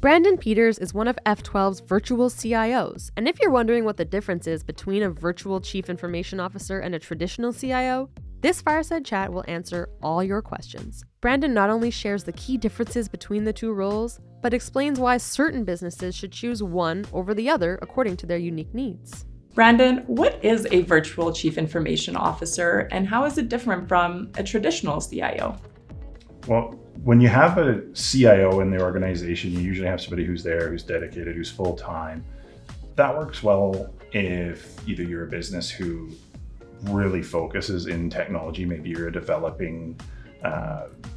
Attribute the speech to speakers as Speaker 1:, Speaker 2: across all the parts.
Speaker 1: Brandon Peters is one of F12's virtual CIOs, and if you're wondering what the difference is between a virtual Chief Information Officer and a traditional CIO, this fireside chat will answer all your questions. Brandon not only shares the key differences between the two roles, but explains why certain businesses should choose one over the other according to their unique needs.
Speaker 2: Brandon, what is a virtual Chief Information Officer, and how is it different from a traditional CIO?
Speaker 3: Well, when you have a CIO in the organization, you usually have somebody who's there, who's dedicated, who's full-time. That works well if either you're a business who really focuses in technology, maybe you're developing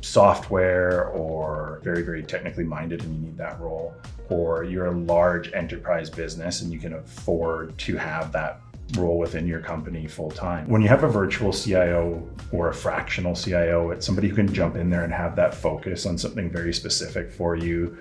Speaker 3: software or very, very technically minded and you need that role, or you're a large enterprise business and you can afford to have that role within your company full time. When you have a virtual CIO or a fractional CIO, it's somebody who can jump in there and have that focus on something very specific for you,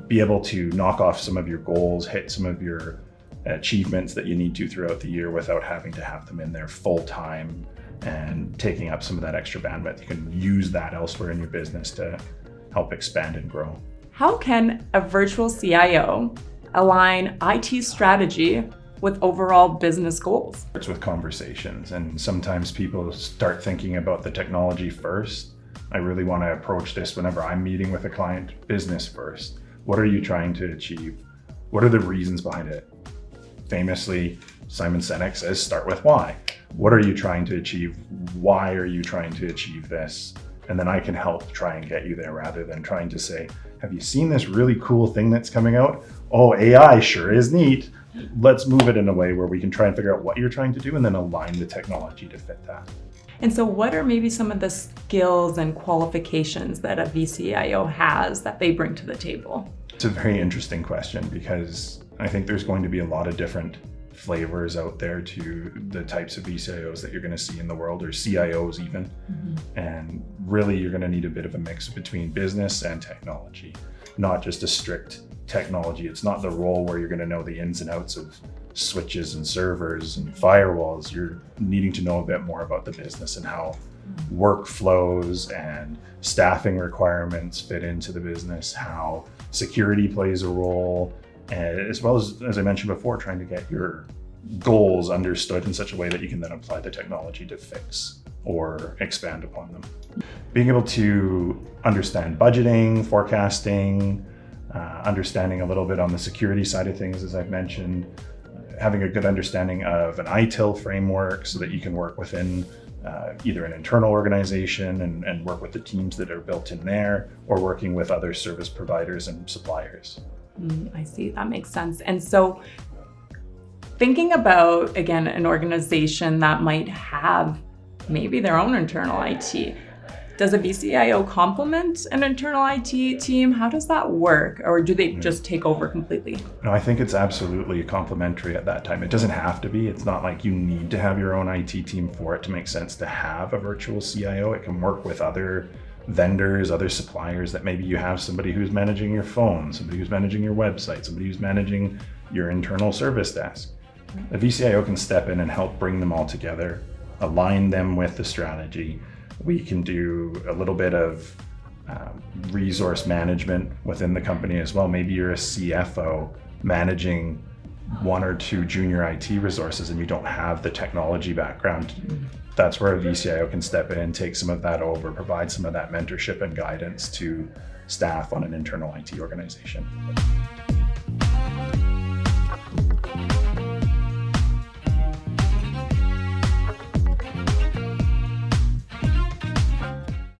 Speaker 3: be able to knock off some of your goals, hit some of your achievements that you need to throughout the year without having to have them in there full time and taking up some of that extra bandwidth. You can use that elsewhere in your business to help expand and grow.
Speaker 2: How can a virtual CIO align IT strategy with overall business goals?
Speaker 3: It's with conversations, and sometimes people start thinking about the technology first. I really want to approach this whenever I'm meeting with a client, business first. What are you trying to achieve? What are the reasons behind it? Famously, Simon Sinek says, start with why. What are you trying to achieve? Why are you trying to achieve this? And then I can help try and get you there rather than trying to say, have you seen this really cool thing that's coming out? Oh, AI sure is neat. Let's move it in a way where we can try and figure out what you're trying to do and then align the technology to fit that.
Speaker 2: And so what are maybe some of the skills and qualifications that a vCIO has that they bring to the table?
Speaker 3: It's a very interesting question because I think there's going to be a lot of different flavors out there to the types of vCIOs that you're going to see in the world, or CIOs even. Mm-hmm. And really you're going to need a bit of a mix between business and technology, not just a strict technology. It's not the role where you're going to know the ins and outs of switches and servers and firewalls. You're needing to know a bit more about the business and how workflows and staffing requirements fit into the business, how security plays a role, and as well as I mentioned before, trying to get your goals understood in such a way that you can then apply the technology to fix or expand upon them. Being able to understand budgeting, forecasting, understanding a little bit on the security side of things, as I've mentioned, having a good understanding of an ITIL framework so that you can work within either an internal organization and work with the teams that are built in there, or working with other service providers and suppliers.
Speaker 2: I see, that makes sense. And so thinking about, again, an organization that might have maybe their own internal IT, does a vCIO complement an internal IT team? How does that work? Or do they just take over completely?
Speaker 3: No, I think it's absolutely complementary at that time. It doesn't have to be. It's not like you need to have your own IT team for it to make sense to have a virtual CIO. It can work with other vendors, other suppliers, that maybe you have somebody who's managing your phone, somebody who's managing your website, somebody who's managing your internal service desk. A vCIO can step in and help bring them all together, align them with the strategy. We can do a little bit of resource management within the company as well. Maybe you're a CFO managing one or two junior IT resources and you don't have the technology background. That's where a vCIO can step in and take some of that over, provide some of that mentorship and guidance to staff on an internal IT organization.